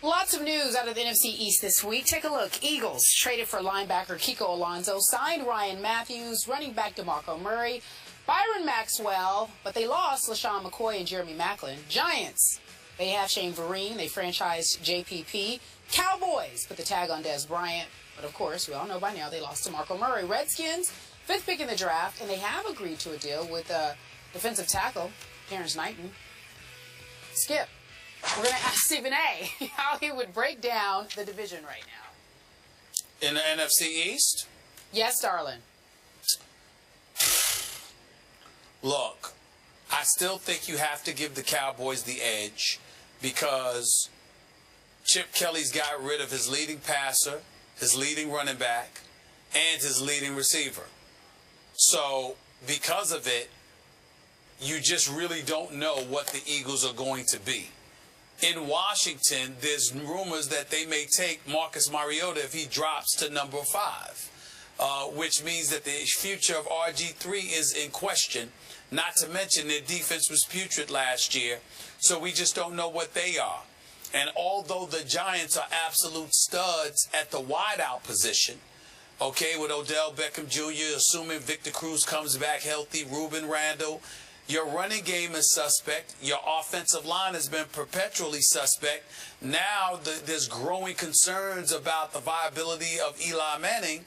Lots of news out of the NFC East this week. Take a look. Eagles traded for linebacker Kiko Alonso, signed Ryan Matthews, running back DeMarco Murray, Byron Maxwell, but they lost LaShawn McCoy and Jeremy Maclin. Giants, they have Shane Vereen. They franchised JPP. Cowboys put the tag on Dez Bryant, but of course, we all know by now they lost DeMarco Murray. Redskins, 5th pick in the draft, and they have agreed to a deal with defensive tackle Terrence Knighton. Skip. We're going to ask Stephen A. how he would break down the division right now. In the NFC East? Yes, darling. Look, I still think you have to give the Cowboys the edge because Chip Kelly's got rid of his leading passer, his leading running back, and his leading receiver. So, because of it, you just really don't know what the Eagles are going to be. In Washington, there's rumors that they may take Marcus Mariota if he drops to number 5, which means that the future of RG3 is in question, not to mention their defense was putrid last year, so we just don't know what they are. And although the Giants are absolute studs at the wideout position, okay, with Odell Beckham Jr., assuming Victor Cruz comes back healthy, Ruben Randle, your running game is suspect. Your offensive line has been perpetually suspect. Now there's growing concerns about the viability of Eli Manning,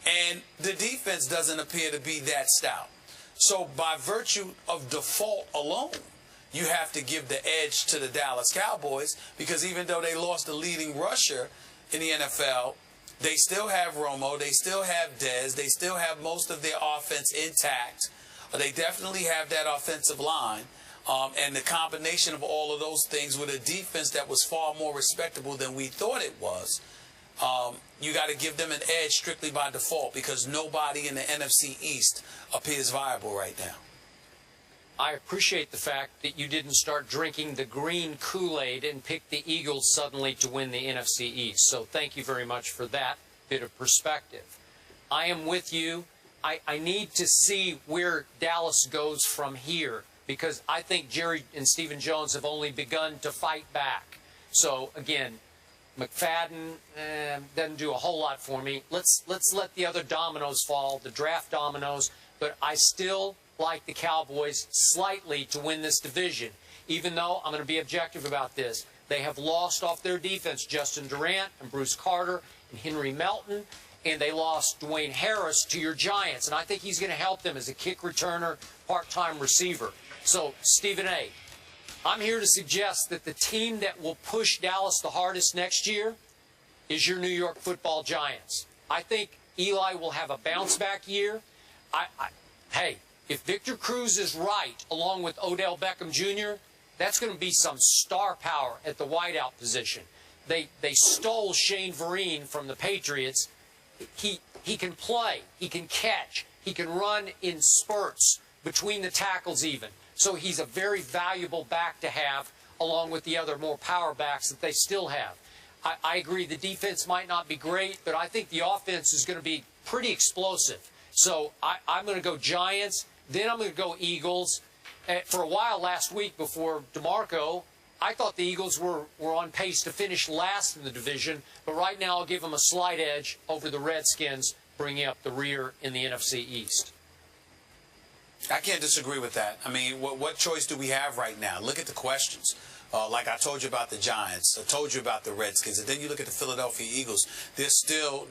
and the defense doesn't appear to be that stout. So by virtue of default alone, you have to give the edge to the Dallas Cowboys because even though they lost the leading rusher in the NFL, they still have Romo, they still have Dez, they still have most of their offense intact. They definitely have that offensive line, and the combination of all of those things with a defense that was far more respectable than we thought it was, you got to give them an edge strictly by default because nobody in the NFC East appears viable right now. I appreciate the fact that you didn't start drinking the green Kool-Aid and pick the Eagles suddenly to win the NFC East. So thank you very much for that bit of perspective. I am with you. I need to see where Dallas goes from here because I think Jerry and Stephen Jones have only begun to fight back. So, again, McFadden doesn't do a whole lot for me. Let's let the other dominoes fall, the draft dominoes, but I still like the Cowboys slightly to win this division, even though I'm going to be objective about this. They have lost off their defense Justin Durant and Bruce Carter and Henry Melton, and they lost Dwayne Harris to your Giants. And I think he's going to help them as a kick returner, part-time receiver. So, Stephen A., I'm here to suggest that the team that will push Dallas the hardest next year is your New York Football Giants. I think Eli will have a bounce-back year. Hey, if Victor Cruz is right, along with Odell Beckham Jr., that's going to be some star power at the wideout position. They stole Shane Vereen from the Patriots. He can play, he can catch, he can run in spurts between the tackles even. So he's a very valuable back to have along with the other more power backs that they still have. I agree the defense might not be great, but I think the offense is going to be pretty explosive. So I'm going to go Giants, then I'm going to go Eagles. For a while last week before DeMarco, I thought the Eagles were on pace to finish last in the division, but right now I'll give them a slight edge over the Redskins, bringing up the rear in the NFC East. I can't disagree with that. I mean, what choice do we have right now? Look at the questions. Like I told you about the Giants, I told you about the Redskins, and then you look at the Philadelphia Eagles. There's still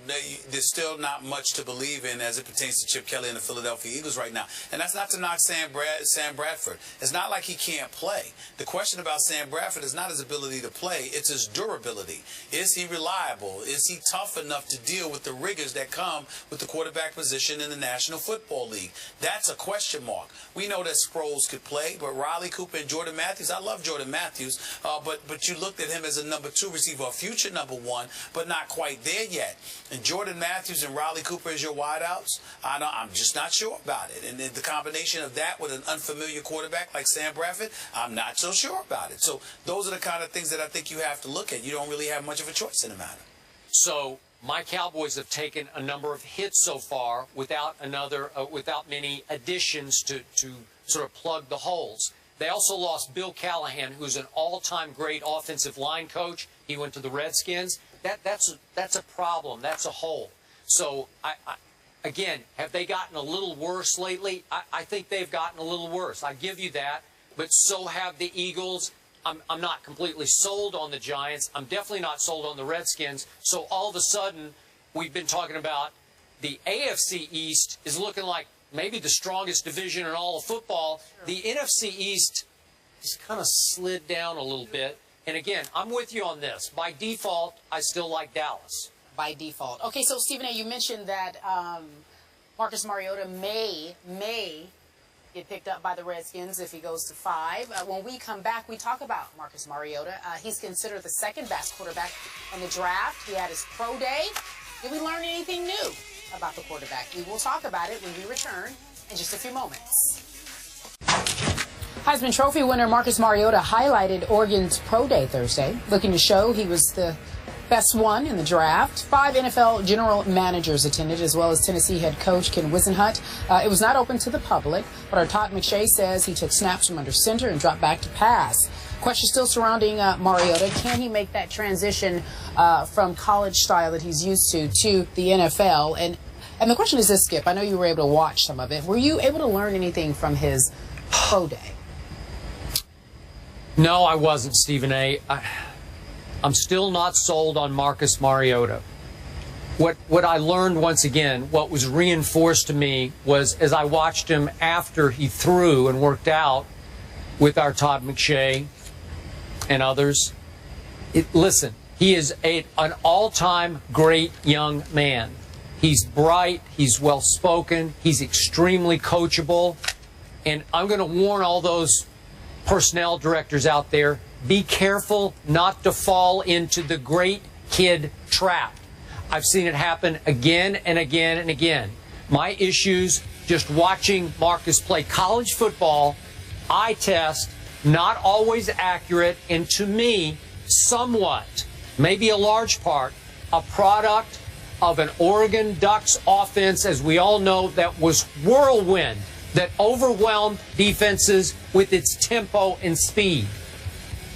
not much to believe in as it pertains to Chip Kelly and the Philadelphia Eagles right now. And that's not to knock Sam Bradford. It's not like he can't play. The question about Sam Bradford is not his ability to play, it's his durability. Is he reliable? Is he tough enough to deal with the rigors that come with the quarterback position in the National Football League? That's a question mark. We know that Sproles could play, but Riley Cooper and Jordan Matthews, I love Jordan Matthews. But you looked at him as a number 2 receiver, a future number 1, but not quite there yet. And Jordan Matthews and Riley Cooper as your wideouts, I'm just not sure about it. And then the combination of that with an unfamiliar quarterback like Sam Bradford, I'm not so sure about it. So those are the kind of things that I think you have to look at. You don't really have much of a choice in the matter. So my Cowboys have taken a number of hits so far without many additions to sort of plug the holes. They also lost Bill Callahan, who's an all-time great offensive line coach. He went to the Redskins. That's a problem. That's a hole. So, again, have they gotten a little worse lately? I think they've gotten a little worse. I give you that. But so have the Eagles. I'm not completely sold on the Giants. I'm definitely not sold on the Redskins. So all of a sudden, we've been talking about the AFC East is looking like maybe the strongest division in all of football. The NFC East has kind of slid down a little bit. And again, I'm with you on this. By default, I still like Dallas. By default. Okay, so Stephen A., you mentioned that Marcus Mariota may get picked up by the Redskins if he goes to 5. When we come back, we talk about Marcus Mariota. He's considered the second-best quarterback in the draft. He had his pro day. Did we learn anything new about the quarterback? We will talk about it when we return in just a few moments. Heisman Trophy winner Marcus Mariota highlighted Oregon's pro day Thursday, looking to show he was the best one in the draft. 5 NFL general managers attended, as well as Tennessee head coach Ken Whisenhunt. It was not open to the public, but our Todd McShay says he took snaps from under center and dropped back to pass. Question still surrounding Mariota. Can he make that transition from college style that he's used to the NFL? And the question is this, Skip. I know you were able to watch some of it. Were you able to learn anything from his pro day? No, I wasn't, Stephen A. I'm still not sold on Marcus Mariota. What I learned, once again, what was reinforced to me was as I watched him after he threw and worked out with our Todd McShay and others. Listen, he is an all-time great young man. He's bright, he's well-spoken, he's extremely coachable. And I'm going to warn all those personnel directors out there, be careful not to fall into the great kid trap. I've seen it happen again and again and again. My issues just watching Marcus play college football, eye test, not always accurate, and to me, somewhat, maybe a large part, a product of an Oregon Ducks offense, as we all know, that was whirlwind, that overwhelmed defenses with its tempo and speed.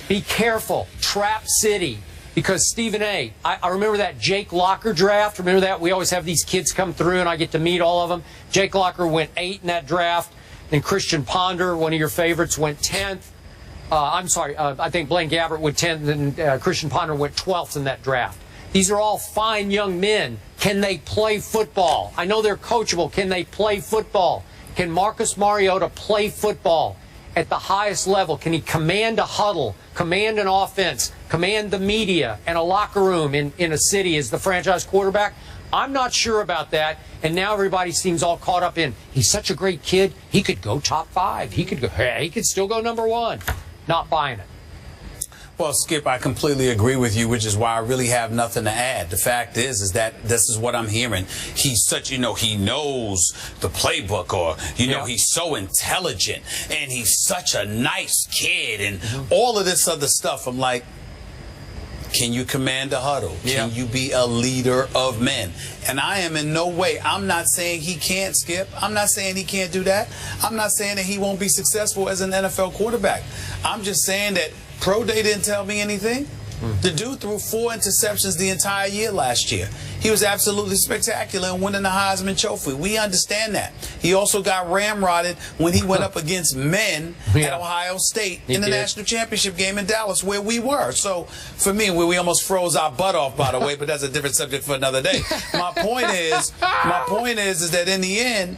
Be careful. Trap City. Because, Stephen A., I remember that Jake Locker draft. Remember that? We always have these kids come through, and I get to meet all of them. Jake Locker went 8 in that draft. Then Christian Ponder, one of your favorites, went 10th. I think Blaine Gabbert went 10th, and Christian Ponder went 12th in that draft. These are all fine young men. Can they play football? I know they're coachable. Can they play football? Can Marcus Mariota play football at the highest level? Can he command a huddle, command an offense, command the media and a locker room in a city as the franchise quarterback? I'm not sure about that. And now everybody seems all caught up in, he's such a great kid, he could go top 5. He could still go number 1. Not buying it. Well, Skip, I completely agree with you, which is why I really have nothing to add. The fact is that this is what I'm hearing. He's such, he knows the playbook, or, he's so intelligent, and he's such a nice kid, and all of this other stuff. I'm like, can you command a huddle? Can you be a leader of men? And I am in no way, I'm not saying he can't, Skip. I'm not saying he can't do that. I'm not saying that he won't be successful as an NFL quarterback. I'm just saying that Pro Day didn't tell me anything. The dude threw 4 interceptions the entire year last year. He was absolutely spectacular in winning the Heisman Trophy. We understand that. He also got ramrodded when he went up against men at Ohio State in the national championship game in Dallas, where we were. So, for me, we almost froze our butt off, by the way, but that's a different subject for another day. My point is that in the end,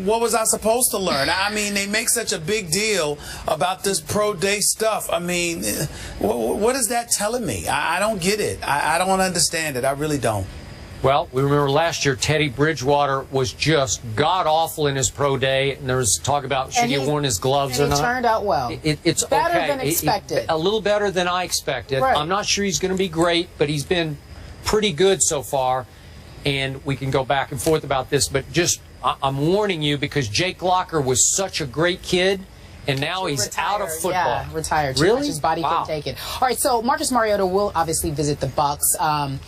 what was I supposed to learn? They make such a big deal about this pro day stuff. What is that telling me? I don't get it. I don't understand it. I really don't. Well, we remember last year Teddy Bridgewater was just god-awful in his pro day, and there was talk about should he have worn his gloves or not. It turned out well. It's better okay. than expected. A little better than I expected. Right. I'm not sure he's going to be great, but he's been pretty good so far, and we can go back and forth about this, but just I'm warning you because Jake Locker was such a great kid, and now he's out of football. Yeah, retired. Really? His body couldn't take it. All right, so Marcus Mariota will obviously visit the Bucs.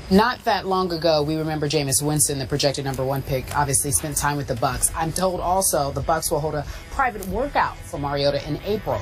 Not that long ago, we remember Jameis Winston, the projected #1 pick, obviously spent time with the Bucs. I'm told also the Bucs will hold a private workout for Mariota in April.